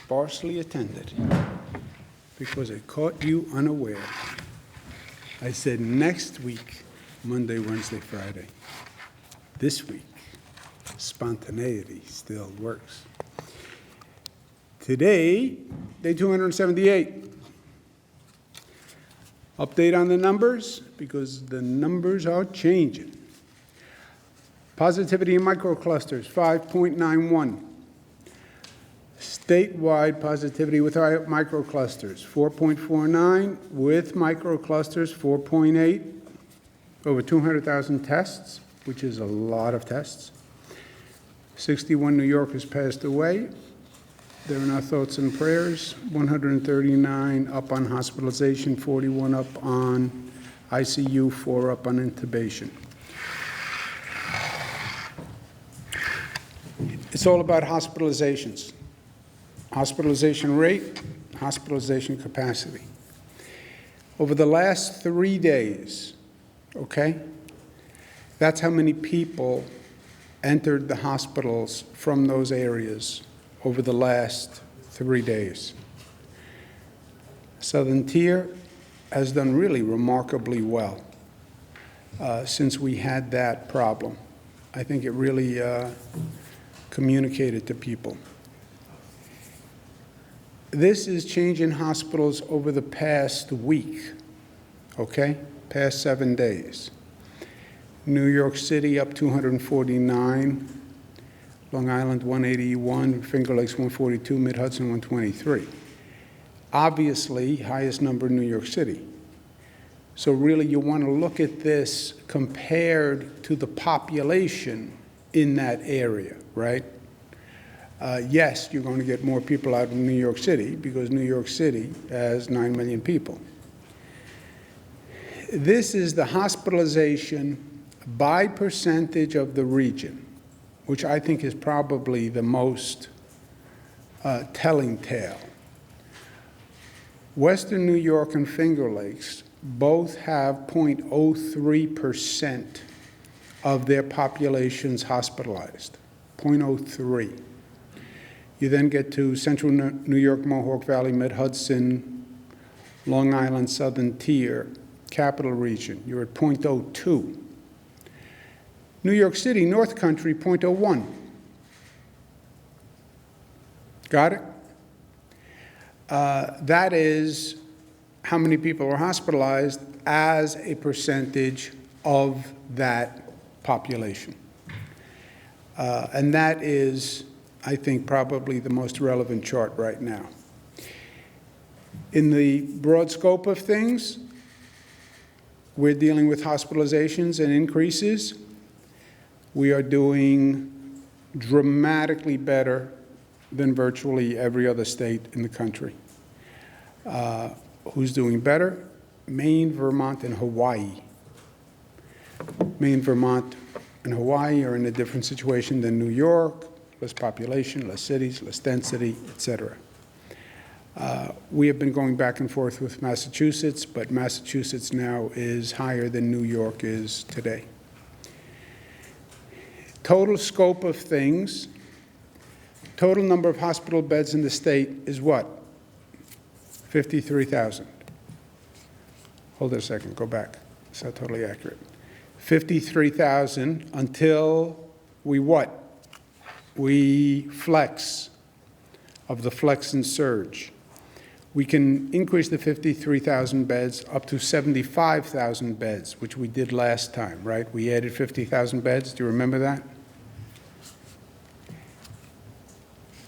sparsely attended because I caught you unaware. I said next week, Monday, Wednesday, Friday. This week, spontaneity still works. Today, day 278. Update on the numbers, because the numbers are changing. Positivity in microclusters, 5.91. Statewide positivity with microclusters, 4.49. With microclusters, 4.8. Over 200,000 tests, which is a lot of tests. 61 New Yorkers passed away. They're in our thoughts and prayers. 139 up on hospitalization, 41 up on ICU, 4 up on intubation. It's all about hospitalizations. Hospitalization rate, hospitalization capacity. Over the last 3 days, okay, that's how many people entered the hospitals from those areas over the last 3 days. Southern Tier has done really remarkably well since we had that problem. I think it really communicated to people. This is change in hospitals over the past week, okay? Past 7 days. New York City up 249, Long Island 181, Finger Lakes 142, Mid-Hudson 123. Obviously, highest number in New York City. So really you want to look at this compared to the population in that area, right? Yes, you're going to get more people out of New York City because New York City has 9 million people. This is the hospitalization by percentage of the region, which I think is probably the most telling tale. Western New York and Finger Lakes both have 0.03% of their populations hospitalized, 0.03. You then get to Central New York, Mohawk Valley, Mid-Hudson, Long Island, Southern Tier, Capital Region, you're at 0.02. New York City, North Country, 0.01. Got it? That is how many people are hospitalized as a percentage of that population. And that is, I think, probably the most relevant chart right now. In the broad scope of things, we're dealing with hospitalizations and increases. We are doing dramatically better than virtually every other state in the country. Who's doing better? Maine, Vermont, and Hawaii. Maine, Vermont, and Hawaii are in a different situation than New York, less population, less cities, less density, et cetera. We have been going back and forth with Massachusetts, but Massachusetts now is higher than New York is today. Total scope of things, total number of hospital beds in the state is what? 53,000. Hold it a second, go back. It's not totally accurate. 53,000 until we what? We flex, of the flex and surge. We can increase the 53,000 beds up to 75,000 beds, which we did last time, right? We added 50,000 beds. Do you remember that?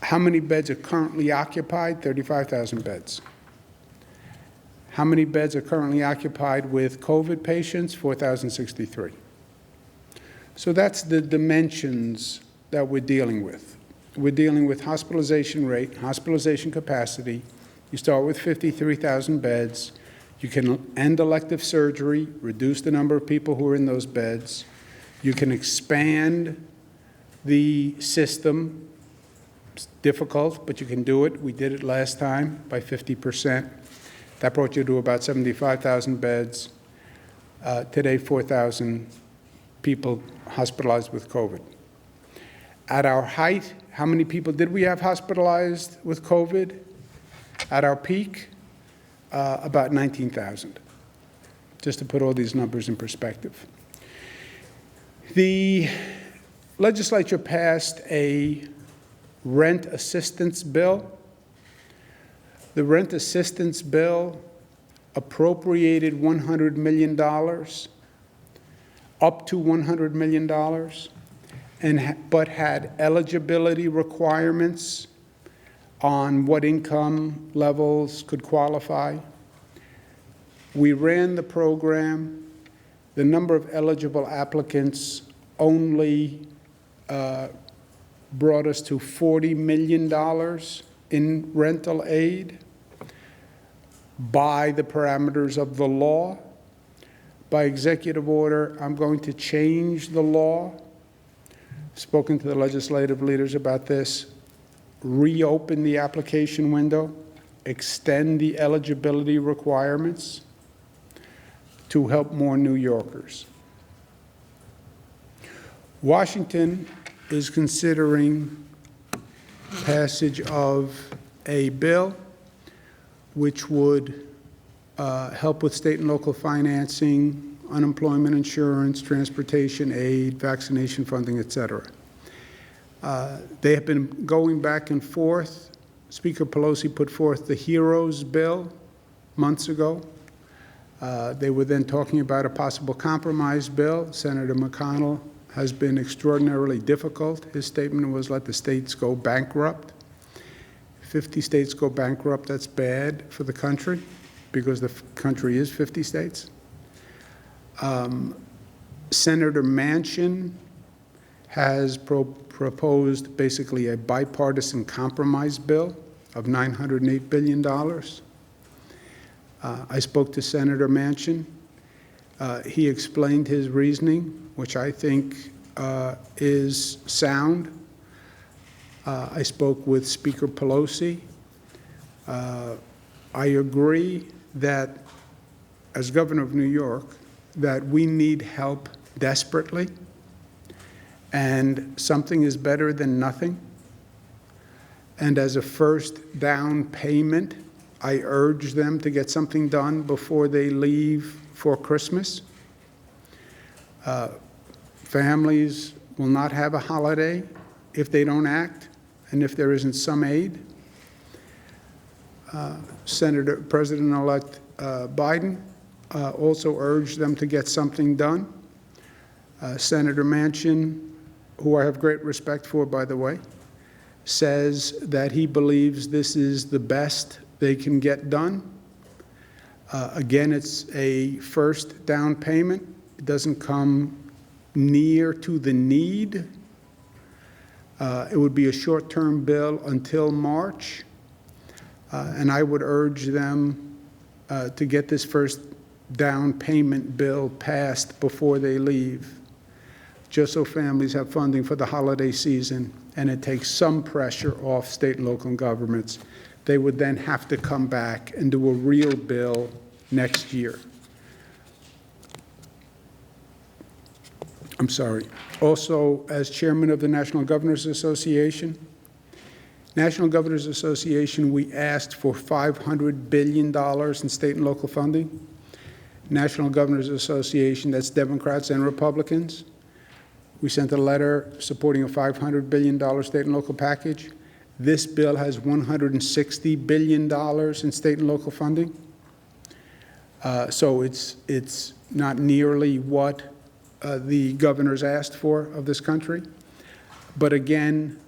How many beds are currently occupied? 35,000 beds. How many beds are currently occupied with COVID patients? 4,063. So that's the dimensions that we're dealing with. We're dealing with hospitalization rate, hospitalization capacity. You start with 53,000 beds. You can end elective surgery, reduce the number of people who are in those beds. You can expand the system. It's difficult, but you can do it. We did it last time by 50%. That brought you to about 75,000 beds. Today, 4,000 people hospitalized with COVID. At our height, how many people did we have hospitalized with COVID? At our peak, about 19,000, just to put all these numbers in perspective. The legislature passed a rent assistance bill. The rent assistance bill appropriated $100 million, up to $100 million, but had eligibility requirements on what income levels could qualify. We ran the program. The number of eligible applicants only brought us to $40 million in rental aid by the parameters of the law. By executive order, I'm going to change the law. Spoken to the legislative leaders about this. Reopen the application window, extend the eligibility requirements to help more New Yorkers. Washington is considering passage of a bill which would help with state and local financing, unemployment insurance, transportation aid, vaccination funding, et cetera. They have been going back and forth. Speaker Pelosi put forth the HEROES bill months ago. They were then talking about a possible compromise bill. Senator McConnell has been extraordinarily difficult. His statement was, let the states go bankrupt. 50 states go bankrupt, that's bad for the country, because the country is 50 states. Senator Manchin has proposed basically a bipartisan compromise bill of $908 billion. I spoke to Senator Manchin. He explained his reasoning, which I think is sound. I spoke with Speaker Pelosi. I agree that, as governor of New York, that we need help desperately, and something is better than nothing. And as a first down payment, I urge them to get something done before they leave for Christmas. Families will not have a holiday if they don't act and if there isn't some aid. President-elect Biden also urged them to get something done. Senator Manchin, who I have great respect for, by the way, says that he believes this is the best they can get done. Again, it's a first down payment. It doesn't come near to the need. It would be a short-term bill until March. And I would urge them to get this first down payment bill passed before they leave, just so families have funding for the holiday season, and it takes some pressure off state and local governments. They would then have to come back and do a real bill next year. I'm sorry. Also, as chairman of the National Governors Association, we asked for $500 billion in state and local funding. National Governors Association, that's Democrats and Republicans. We sent a letter supporting a $500 billion state and local package. This bill has $160 billion in state and local funding. So it's not nearly what the governors asked for of this country. But again,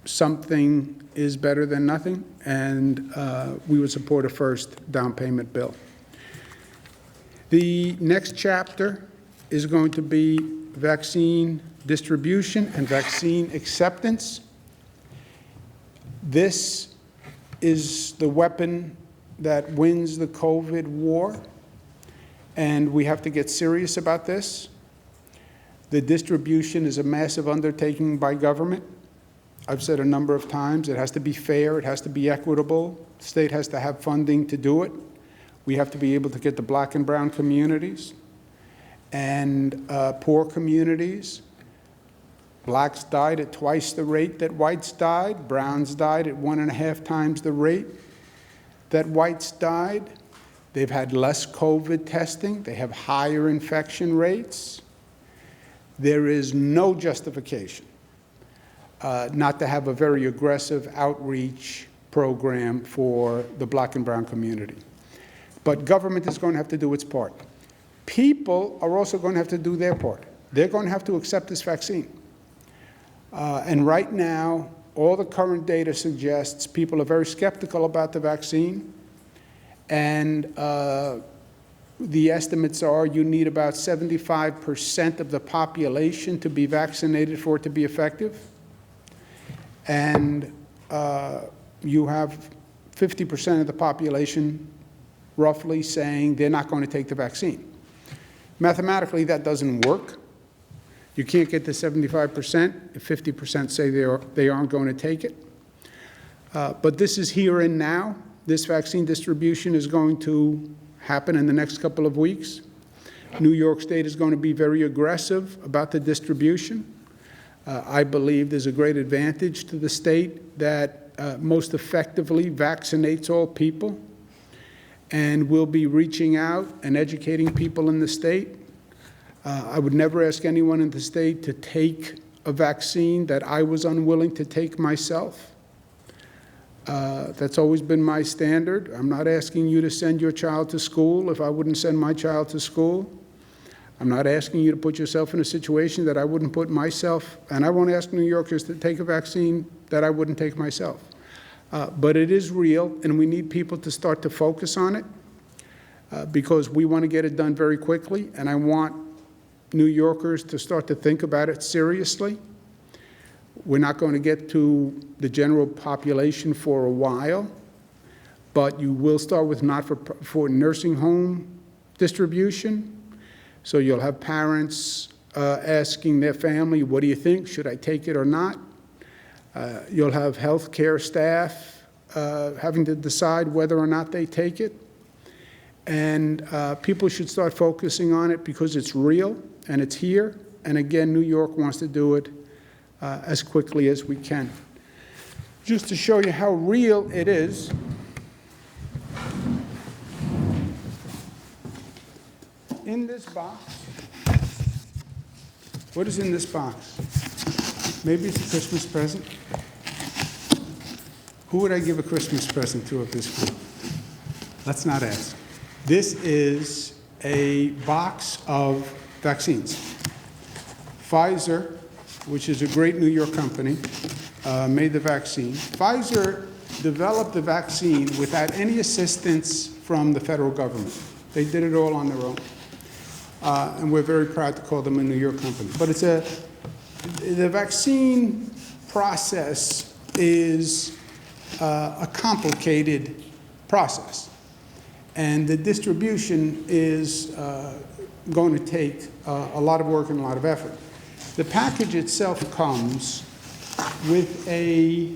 something is better than nothing, and we would support a first down payment bill. The next chapter is going to be vaccine distribution and vaccine acceptance. This is the weapon that wins the COVID war, and we have to get serious about this. The distribution is a massive undertaking by government. I've said a number of times, it has to be fair, it has to be equitable. The state has to have funding to do it. We have to be able to get the black and brown communities and poor communities Blacks died at twice the rate that whites died. Browns died at 1.5 times the rate that whites died. They've had less COVID testing. They have higher infection rates. There is no justification not to have a very aggressive outreach program for the black and brown community. But government is going to have to do its part. People are also going to have to do their part. They're going to have to accept this vaccine. And right now, all the current data suggests people are very skeptical about the vaccine. And the estimates are you need about 75% of the population to be vaccinated for it to be effective. And you have 50% of the population roughly saying they're not going to take the vaccine. Mathematically, that doesn't work. You can't get to 75% if 50% say they aren't going to take it. But this is here and now. This vaccine distribution is going to happen in the next couple of weeks. New York State is going to be very aggressive about the distribution. I believe there's a great advantage to the state that most effectively vaccinates all people, and we'll be reaching out and educating people in the state. I would never ask anyone in the state to take a vaccine that I was unwilling to take myself. That's always been my standard. I'm not asking you to send your child to school if I wouldn't send my child to school. I'm not asking you to put yourself in a situation that I wouldn't put myself, and I won't ask New Yorkers to take a vaccine that I wouldn't take myself. But it is real, and we need people to start to focus on it because we want to get it done very quickly, and I want New Yorkers to start to think about it seriously. We're not going to get to the general population for a while, but you will start with not-for nursing home distribution. So you'll have parents asking their family, what do you think? Should I take it or not? You'll have healthcare staff having to decide whether or not they take it. And people should start focusing on it because it's real and it's here. And again, New York wants to do it as quickly as we can. Just to show you how real it is, in this box, what is in this box? Maybe it's a Christmas present. Who would I give a Christmas present to at this point? Let's not ask. This is a box of vaccines. Pfizer, which is a great New York company, made the vaccine. Pfizer developed the vaccine without any assistance from the federal government. They did it all on their own. And we're very proud to call them a New York company. But the vaccine process is a complicated process. And the distribution is going to take a lot of work and a lot of effort. The package itself comes with a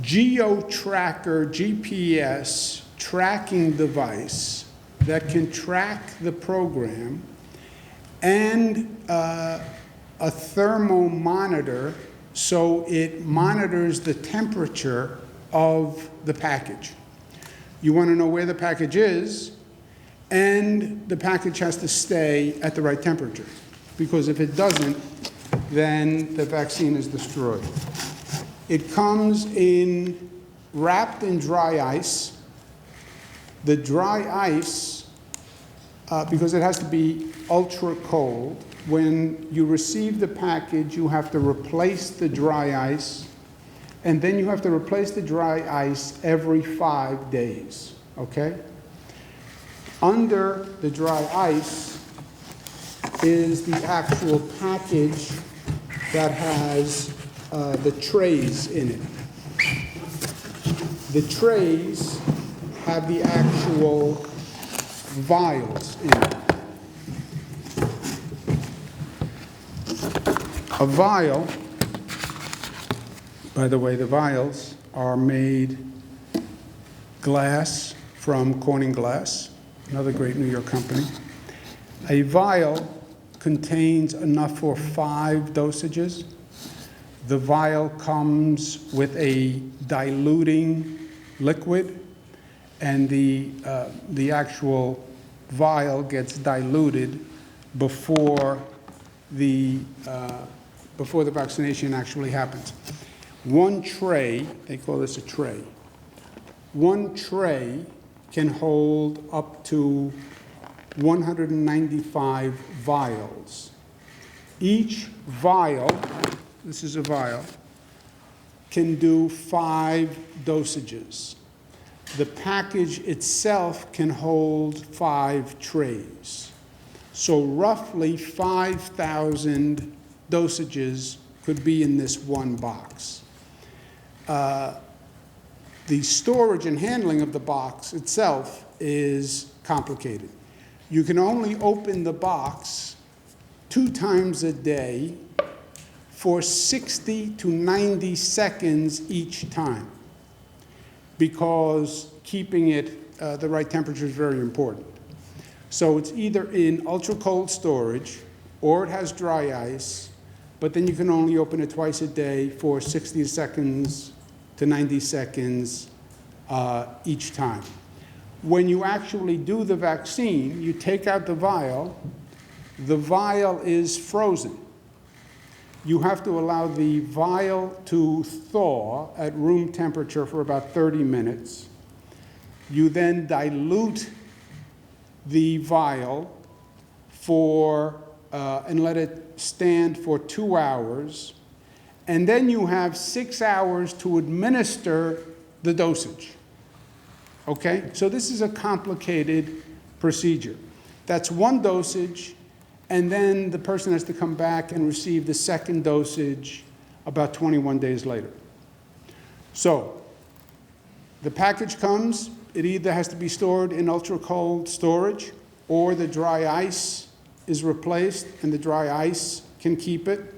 geo-tracker, GPS tracking device that can track the program and a thermal monitor so it monitors the temperature of the package. You want to know where the package is, and the package has to stay at the right temperature, because if it doesn't, then the vaccine is destroyed. It comes wrapped in dry ice. The dry ice, because it has to be ultra cold, when you receive the package, you have to replace the dry ice, and then you have to replace the dry ice every 5 days, okay? Under the dry ice is the actual package that has the trays in it. The trays have the actual vials in it. A vial, by the way, the vials are made glass from Corning Glass, another great New York company. A vial contains enough for 5 dosages. The vial comes with a diluting liquid, and the actual vial gets diluted before the vaccination actually happens. One tray, they call this a tray, one tray can hold up to 195 vials. Each vial, this is a vial, can do 5 dosages. The package itself can hold 5 trays. So roughly 5,000 dosages could be in this one box. The storage and handling of the box itself is complicated. You can only open the box 2 times a day for 60 to 90 seconds each time, because keeping it the right temperature is very important. So it's either in ultra-cold storage or it has dry ice, but then you can only open it twice a day for 60 seconds to 90 seconds each time. When you actually do the vaccine, you take out the vial is frozen. You have to allow the vial to thaw at room temperature for about 30 minutes. You then dilute the vial and let it stand for 2 hours. And then you have 6 hours to administer the dosage. Okay? So this is a complicated procedure. That's one dosage, and then the person has to come back and receive the second dosage about 21 days later. So the package comes, it either has to be stored in ultra-cold storage, or the dry ice is replaced, and the dry ice can keep it.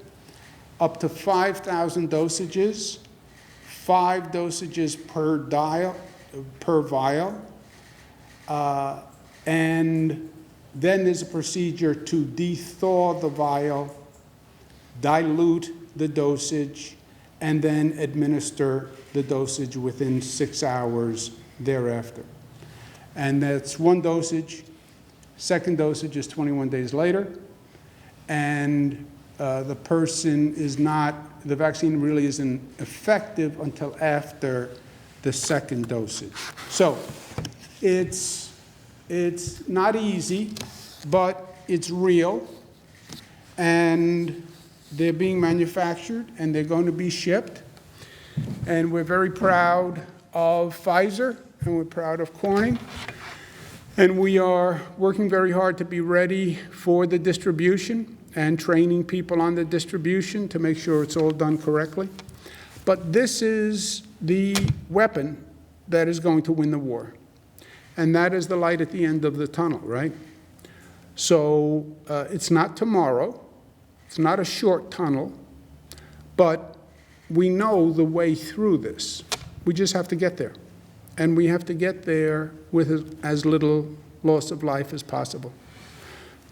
Up to 5,000 dosages, 5 dosages per vial, and then there's a procedure to de-thaw the vial, dilute the dosage, and then administer the dosage within 6 hours thereafter. And that's one dosage. Second dosage is 21 days later, and the vaccine really isn't effective until after the second dosage. So it's not easy, but it's real, and they're being manufactured, and they're going to be shipped. And we're very proud of Pfizer, and we're proud of Corning. And we are working very hard to be ready for the distribution and training people on the distribution to make sure it's all done correctly. But this is the weapon that is going to win the war. And that is the light at the end of the tunnel, right? So it's not tomorrow. It's not a short tunnel. But we know the way through this. We just have to get there. And we have to get there with as little loss of life as possible.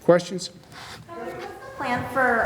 Questions? What's the plan for